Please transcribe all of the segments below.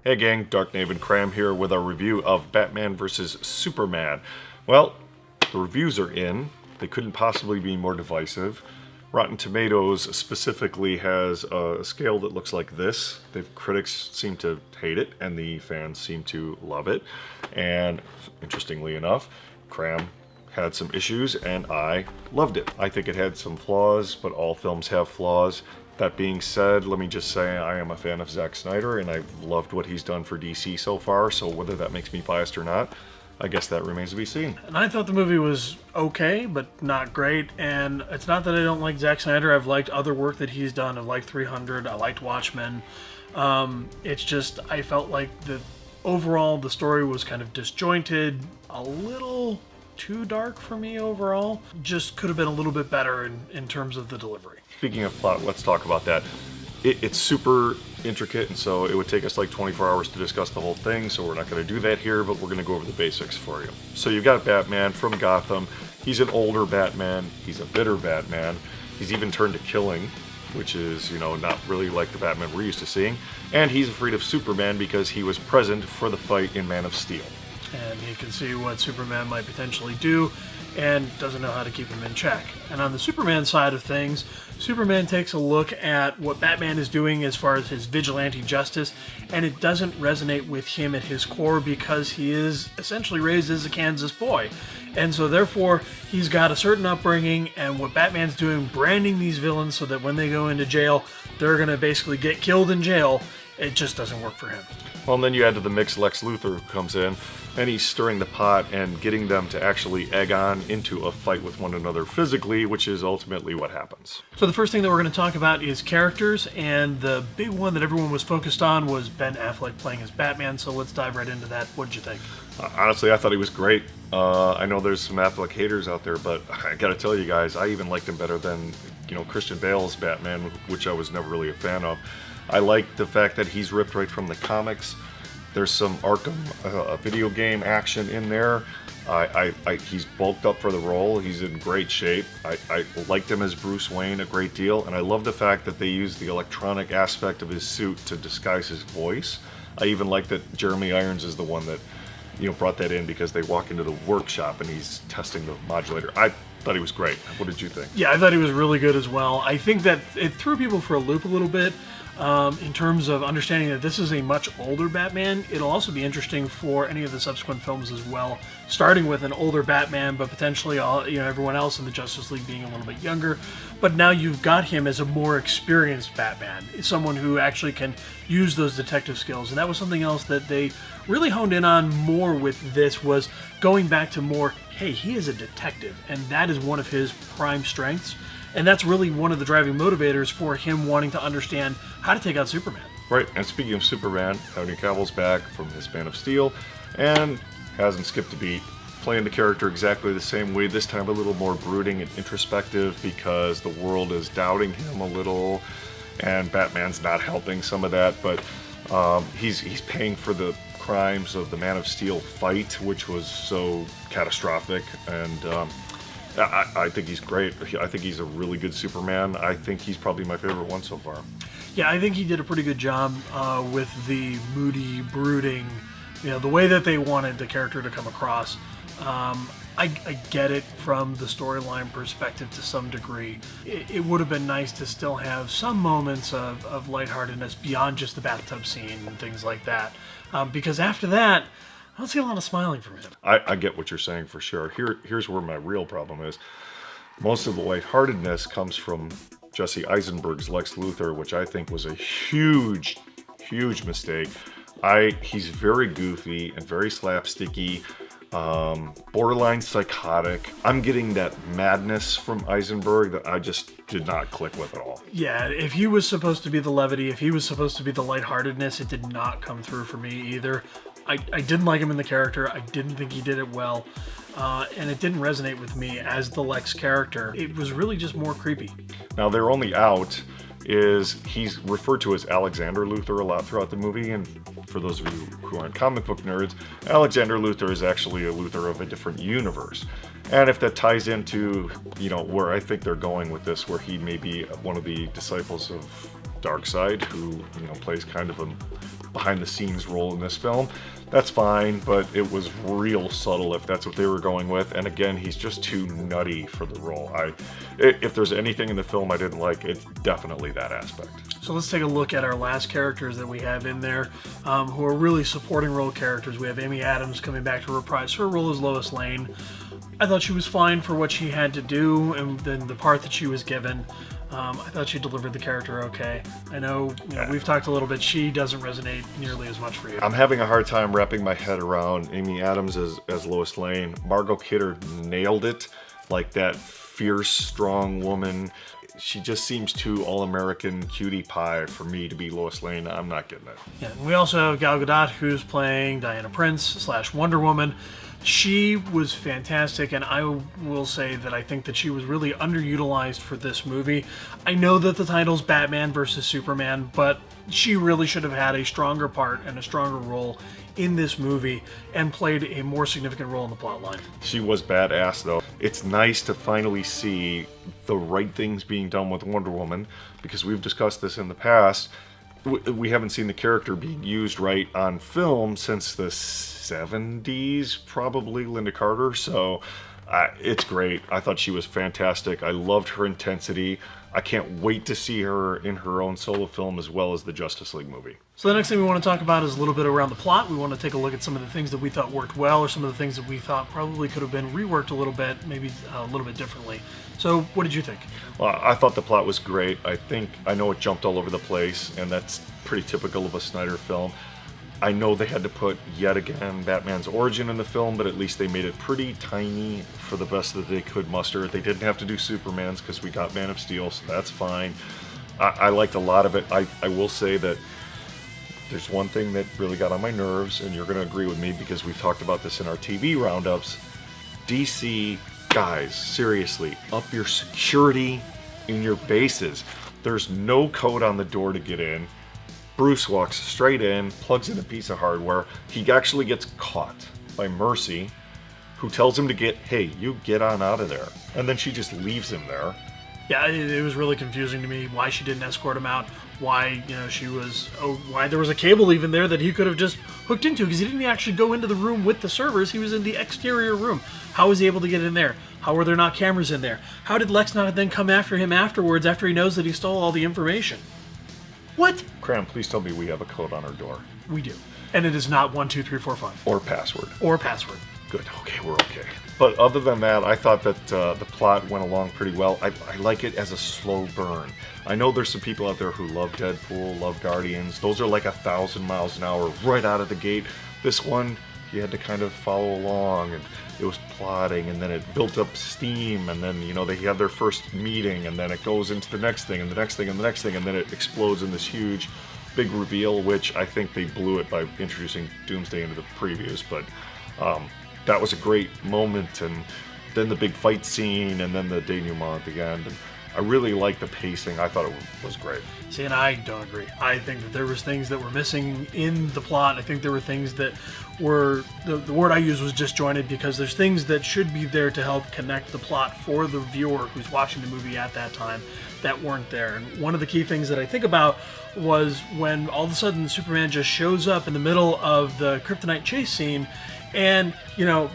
Hey gang, Dark Nave and Kram here with our review of Batman vs. Superman. Well, the reviews are in. They couldn't possibly be more divisive. Rotten Tomatoes specifically has a scale that looks like this. The critics seem to hate it and the fans seem to love it. And interestingly enough, Kram had some issues and I loved it. I think it had some flaws, but all films have flaws. That being said, let me just say I am a fan of Zack Snyder and I've loved what he's done for DC so far, so whether that makes me biased or not, I guess that remains to be seen. And I thought the movie was okay, but not great. And it's not that I don't like Zack Snyder. I've liked other work that he's done. I've liked 300. I liked Watchmen. It's just I felt like overall the story was kind of disjointed, a little too dark for me overall. Just could have been a little bit better in terms of the delivery. Speaking of plot, let's talk about that. It's super intricate, and so it would take us like 24 hours to discuss the whole thing, so we're not going to do that here, but we're going to go over the basics for you. So you've got Batman from Gotham. He's an older Batman. He's a bitter Batman. He's even turned to killing, which is, not really like the Batman we're used to seeing. And he's afraid of Superman because he was present for the fight in Man of Steel. And he can see what Superman might potentially do and doesn't know how to keep him in check. And on the Superman side of things, Superman takes a look at what Batman is doing as far as his vigilante justice, and it doesn't resonate with him at his core because he is essentially raised as a Kansas boy. And so therefore, he's got a certain upbringing, and what Batman's doing, branding these villains so that when they go into jail, they're going to basically get killed in jail, it just doesn't work for him. Well, and then you add to the mix Lex Luthor, who comes in, and he's stirring the pot and getting them to actually egg on into a fight with one another physically, which is ultimately what happens. So the first thing that we're going to talk about is characters, and the big one that everyone was focused on was Ben Affleck playing as Batman, so let's dive right into that. What did you think? Honestly, I thought he was great. I know there's some Affleck haters out there, but I gotta tell you guys, I even liked him better than, Christian Bale's Batman, which I was never really a fan of. I like the fact that he's ripped right from the comics. There's some Arkham video game action in there. He's bulked up for the role. He's in great shape. I liked him as Bruce Wayne a great deal, and I love the fact that they use the electronic aspect of his suit to disguise his voice. I even like that Jeremy Irons is the one that brought that in because they walk into the workshop and he's testing the modulator. I thought he was great. What did you think? Yeah, I thought he was really good as well. I think that it threw people for a loop a little bit. In terms of understanding that this is a much older Batman. It'll also be interesting for any of the subsequent films as well, starting with an older Batman, but potentially everyone else in the Justice League being a little bit younger. But now you've got him as a more experienced Batman, someone who actually can use those detective skills. And that was something else that they really honed in on more with this, was going back to more, hey, he is a detective, and that is one of his prime strengths. And that's really one of the driving motivators for him wanting to understand how to take out Superman. Right, and speaking of Superman, Henry Cavill's back from his Man of Steel and hasn't skipped a beat, playing the character exactly the same way, this time a little more brooding and introspective because the world is doubting him a little and Batman's not helping some of that, but he's paying for the crimes of the Man of Steel fight, which was so catastrophic, and I think he's great. I think he's a really good Superman. I think he's probably my favorite one so far. Yeah, I think he did a pretty good job with the moody, brooding, the way that they wanted the character to come across. I get it from the storyline perspective to some degree. It would have been nice to still have some moments of lightheartedness beyond just the bathtub scene and things like that. Because after that, I don't see a lot of smiling from him. I get what you're saying for sure. Here's where my real problem is. Most of the lightheartedness comes from Jesse Eisenberg's Lex Luthor, which I think was a huge, huge mistake. He's very goofy and very slapsticky, borderline psychotic. I'm getting that madness from Eisenberg that I just did not click with at all. Yeah, if he was supposed to be the levity, if he was supposed to be the lightheartedness, it did not come through for me either. I didn't like him in the character. I didn't think he did it well. And it didn't resonate with me as the Lex character. It was really just more creepy. Now, their only out is he's referred to as Alexander Luthor a lot throughout the movie, and for those of you who aren't comic book nerds, Alexander Luthor is actually a Luthor of a different universe. And if that ties into, where I think they're going with this, where he may be one of the disciples of Darkseid, who, plays kind of a behind the scenes role in this film. That's fine, but it was real subtle if that's what they were going with. And again, he's just too nutty for the role. If there's anything in the film I didn't like, it's definitely that aspect. So let's take a look at our last characters that we have in there, who are really supporting role characters. We have Amy Adams coming back to reprise her role as Lois Lane. I thought she was fine for what she had to do, and then the part that she was given. I thought she delivered the character okay. I know, we've talked a little bit. She doesn't resonate nearly as much for you. I'm having a hard time wrapping my head around Amy Adams as Lois Lane. Margot Kidder nailed it, like that fierce, strong woman. She just seems too all-American cutie pie for me to be Lois Lane. I'm not getting it. Yeah, we also have Gal Gadot, who's playing Diana Prince / Wonder Woman. She was fantastic, and I will say that I think that she was really underutilized for this movie. I know that the title's Batman versus Superman, but she really should have had a stronger part and a stronger role in this movie and played a more significant role in the plot line. She was badass, though. It's nice to finally see the right things being done with Wonder Woman, because we've discussed this in the past. We haven't seen the character being used right on film since the 70s, probably, Linda Carter. So it's great. I thought she was fantastic. I loved her intensity. I can't wait to see her in her own solo film as well as the Justice League movie. So the next thing we want to talk about is a little bit around the plot. We want to take a look at some of the things that we thought worked well, or some of the things that we thought probably could have been reworked a little bit, maybe a little bit differently. So what did you think? Well, I thought the plot was great. I know it jumped all over the place, and that's pretty typical of a Snyder film. I know they had to put, yet again, Batman's origin in the film, but at least they made it pretty tiny for the best that they could muster. They didn't have to do Superman's because we got Man of Steel, so that's fine. I liked a lot of it. I will say that there's one thing that really got on my nerves, and you're going to agree with me because we've talked about this in our TV roundups. DC, guys, seriously, up your security in your bases. There's no code on the door to get in. Bruce walks straight in, plugs in a piece of hardware. He actually gets caught by Mercy, who tells him to you get on out of there. And then she just leaves him there. Yeah, it was really confusing to me why she didn't escort him out, why, why there was a cable even there that he could have just hooked into, because he didn't actually go into the room with the servers. He was in the exterior room. How was he able to get in there? How were there not cameras in there? How did Lex not then come after him afterwards after he knows that he stole all the information? What? Kram, please tell me we have a code on our door. We do. And it is not 1, 2, 3, 4, 5. Or password. Or password. Good. Okay, we're okay. But other than that, I thought that the plot went along pretty well. I like it as a slow burn. I know there's some people out there who love Deadpool, love Guardians. Those are like 1,000 miles an hour right out of the gate. This one, you had to kind of follow along, and it was plotting, and then it built up steam, and then, they had their first meeting, and then it goes into the next thing, and the next thing, and the next thing, and then it explodes in this huge, big reveal, which I think they blew it by introducing Doomsday into the previews, but that was a great moment, and then the big fight scene, and then the denouement at the end. And I really liked the pacing. I thought it was great. See, and I don't agree. I think that there was things that were missing in the plot. I think there were things that were, the word I used was disjointed, because there's things that should be there to help connect the plot for the viewer who's watching the movie at that time that weren't there. And one of the key things that I think about was when all of a sudden Superman just shows up in the middle of the Kryptonite chase scene, and,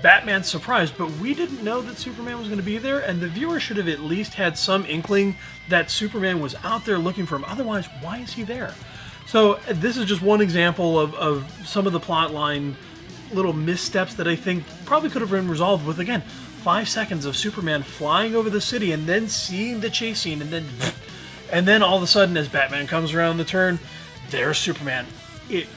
Batman's surprised, but we didn't know that Superman was going to be there, and the viewer should have at least had some inkling that Superman was out there looking for him. Otherwise, why is he there? So this is just one example of some of the plot line little missteps that I think probably could have been resolved with, again, 5 seconds of Superman flying over the city and then seeing the chase scene, and then all of a sudden, as Batman comes around the turn, there's Superman. It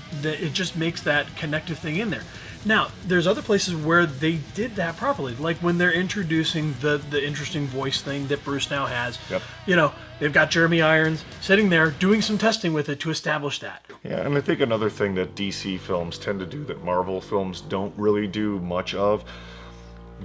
just makes that connective thing in there. Now, there's other places where they did that properly, like when they're introducing the interesting voice thing that Bruce now has. Yep. They've got Jeremy Irons sitting there doing some testing with it to establish that. Yeah, and I think another thing that DC films tend to do that Marvel films don't really do much of,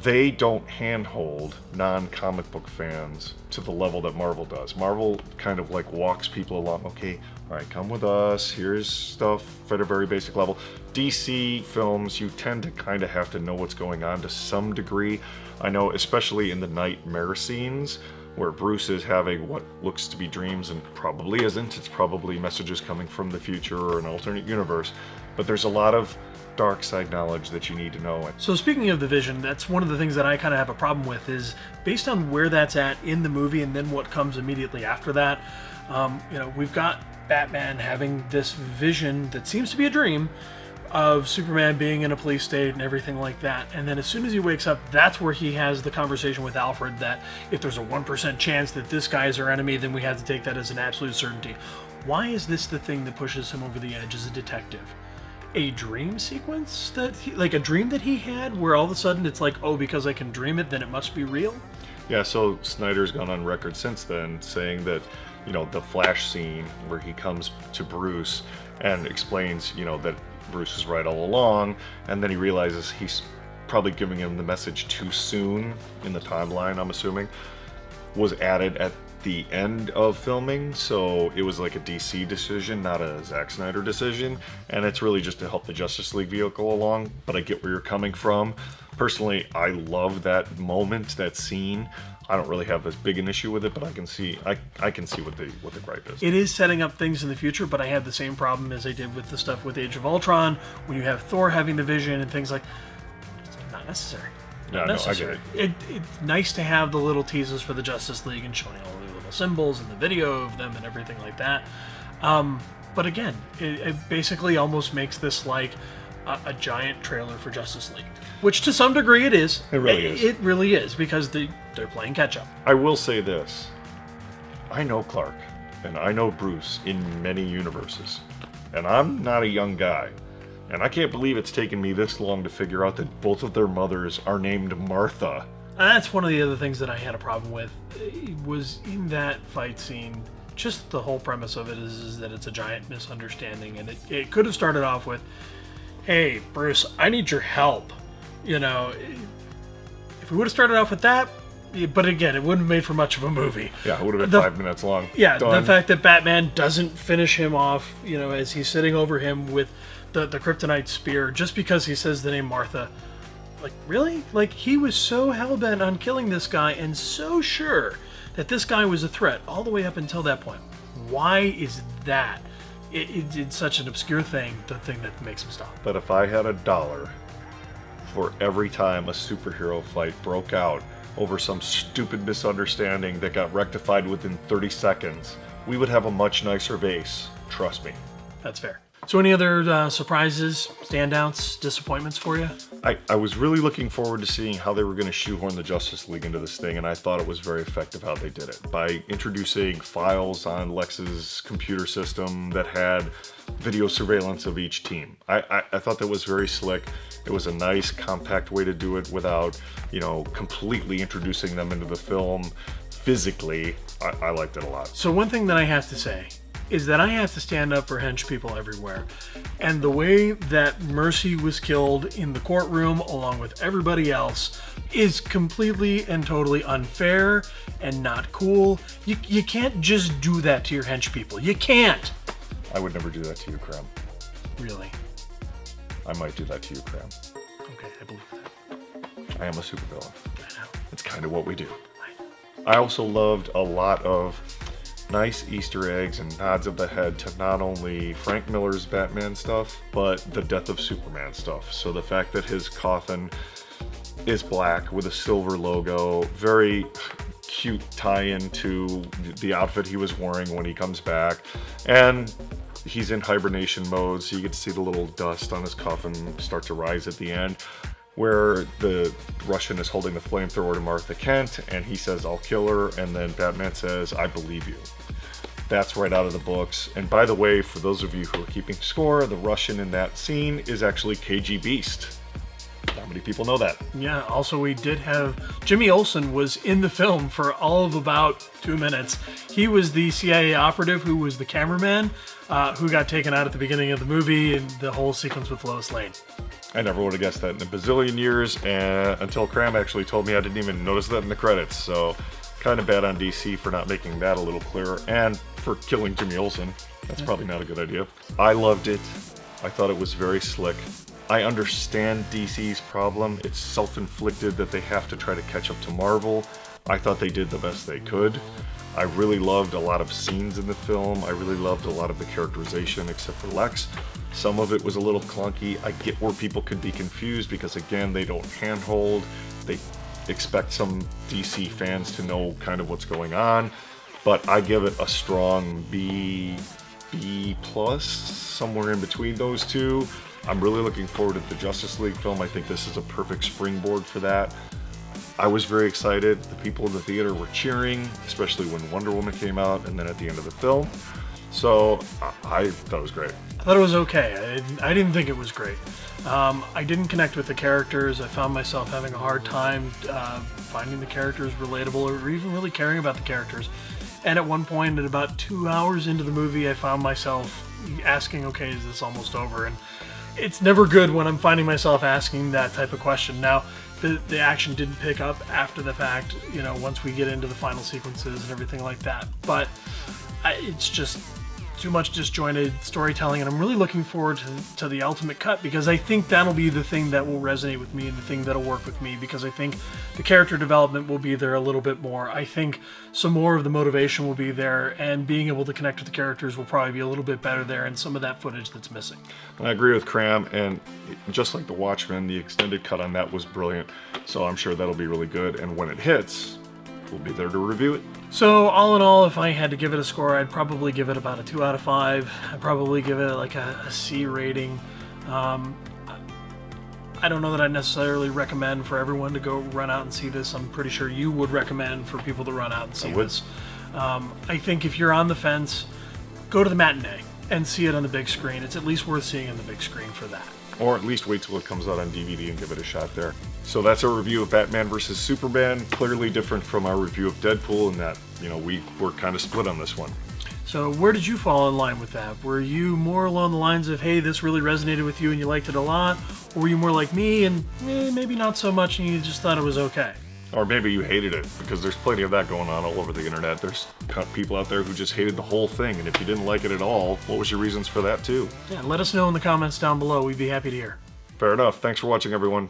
they don't handhold non-comic book fans to the level that Marvel does. Marvel kind of like walks people along. Okay, all right, come with us. Here's stuff at a very basic level. DC films, you tend to kind of have to know what's going on to some degree. I know, especially in the nightmare scenes, where Bruce is having what looks to be dreams and probably isn't. It's probably messages coming from the future or an alternate universe. But there's a lot of dark side knowledge that you need to know. So speaking of the Vision, that's one of the things that I kind of have a problem with, is based on where that's at in the movie and then what comes immediately after that. We've got Batman having this vision that seems to be a dream of Superman being in a police state and everything like that. And then as soon as he wakes up, that's where he has the conversation with Alfred that if there's a 1% chance that this guy is our enemy, then we have to take that as an absolute certainty. Why is this the thing that pushes him over the edge as a detective? A dream sequence like a dream that he had where all of a sudden it's like, oh, because I can dream it, then it must be real? Yeah, so Snyder's gone on record since then saying that, the Flash scene where he comes to Bruce and explains, that Bruce is right all along, and then he realizes he's probably giving him the message too soon in the timeline, I'm assuming, was added at the end of filming, so it was like a DC decision, not a Zack Snyder decision, and it's really just to help the Justice League vehicle along, but I get where you're coming from. Personally, I love that moment, that scene. I don't really have as big an issue with it, but I can see what the gripe is. It is setting up things in the future, but I have the same problem as I did with the stuff with Age of Ultron, when you have Thor having the vision and things like, it's not necessary. Yeah, no, I get it. It's nice to have the little teases for the Justice League and showing all the little symbols and the video of them and everything like that. But again, it basically almost makes this like a giant trailer for Justice League, which to some degree it is. It really is. It really is, because they're playing catch up. I will say this. I know Clark and I know Bruce in many universes, and I'm not a young guy. And I can't believe it's taken me this long to figure out that both of their mothers are named Martha. That's one of the other things that I had a problem with. It was in that fight scene. Just the whole premise of it is that it's a giant misunderstanding, and it could have started off with, "Hey, Bruce, I need your help." If we would have started off with that, but again, it wouldn't have made for much of a movie. Yeah, it would have been 5 minutes long. Yeah, Done. The fact that Batman doesn't finish him off, as he's sitting over him with the kryptonite spear, just because he says the name Martha. Like, really? Like, he was so hell-bent on killing this guy and so sure that this guy was a threat all the way up until that point. Why is that? It's such an obscure thing, the thing that makes him stop. But if I had $1 for every time a superhero fight broke out over some stupid misunderstanding that got rectified within 30 seconds, we would have a much nicer base. Trust me. That's fair. So any other surprises, standouts, disappointments for you? I was really looking forward to seeing how they were going to shoehorn the Justice League into this thing, and I thought it was very effective how they did it. By introducing files on Lex's computer system that had video surveillance of each team. I thought that was very slick. It was a nice, compact way to do it without, completely introducing them into the film physically. I liked it a lot. So one thing that I have to say is that I have to stand up for hench people everywhere. And the way that Mercy was killed in the courtroom along with everybody else is completely and totally unfair and not cool. You can't just do that to your hench people. You can't. I would never do that to you, Kram. Really? I might do that to you, Kram. Okay, I believe that. I am a supervillain. I know. It's kind of what we do. I know. I also loved a lot of nice Easter eggs and nods of the head to not only Frank Miller's Batman stuff, but the Death of Superman stuff. So the fact that his coffin is black with a silver logo, very cute tie-in to the outfit he was wearing when he comes back. And he's in hibernation mode, so you get to see the little dust on his coffin start to rise at the end, where the Russian is holding the flamethrower to Martha Kent, and he says, "I'll kill her," and then Batman says, "I believe you." That's right out of the books. And by the way, for those of you who are keeping score, the Russian in that scene is actually KG Beast. Not many people know that. Yeah, also we did have Jimmy Olsen was in the film for all of about 2 minutes. He was the CIA operative who was the cameraman who got taken out at the beginning of the movie and the whole sequence with Lois Lane. I never would have guessed that in a bazillion years, and until Kram actually told me, I didn't even notice that in the credits. So kind of bad on DC for not making that a little clearer, and for killing Jimmy Olsen. That's probably not a good idea. I loved it. I thought it was very slick. I understand DC's problem. It's self-inflicted that they have to try to catch up to Marvel, I thought they did the best they could. I really loved a lot of scenes in the film. I really loved a lot of the characterization, except for Lex. Some of it was a little clunky. I get where people could be confused because, again, they don't handhold. They expect some DC fans to know kind of what's going on. But I give it a strong B plus, somewhere in between those two. I'm really looking forward to the Justice League film. I think this is a perfect springboard for that. I was very excited. The people in the theater were cheering, especially when Wonder Woman came out and then at the end of the film. So I thought it was great. I thought it was okay. I didn't think it was great. I didn't connect with the characters. I found myself having a hard time finding the characters relatable or even really caring about the characters. And at one point, at about 2 hours into the movie, I found myself asking, okay, is this almost over? And it's never good when I'm finding myself asking that type of question. Now, the action didn't pick up after the fact, you know, once we get into the final sequences and everything like that. But it's just too much disjointed storytelling, and I'm really looking forward to the ultimate cut, because I think that'll be the thing that will resonate with me and the thing that'll work with me, because I think the character development will be there a little bit more. I think some more of the motivation will be there, and being able to connect with the characters will probably be a little bit better there, and some of that footage that's missing. I agree with Kram, and just like The Watchmen, the extended cut on that was brilliant, so I'm sure that'll be really good, and when it hits, we'll be there to review it. So all in all, if I had to give it a score, I'd probably give it about a 2 out of 5. I'd probably give it like a C rating. I don't know that I'd necessarily recommend for everyone to go run out and see this. I'm pretty sure you would recommend for people to run out and see this. I think if you're on the fence, go to the matinee and see it on the big screen. It's at least worth seeing on the big screen for that. Or at least wait till it comes out on DVD and give it a shot there. So that's our review of Batman vs. Superman. Clearly different from our review of Deadpool in that, you know, we were kind of split on this one. So where did you fall in line with that? Were you more along the lines of, hey, this really resonated with you and you liked it a lot? Or were you more like me and maybe not so much and you just thought it was okay? Or maybe you hated it, because there's plenty of that going on all over the internet. There's people out there who just hated the whole thing, and if you didn't like it at all, what was your reasons for that too? Yeah, let us know in the comments down below. We'd be happy to hear. Fair enough. Thanks for watching, everyone.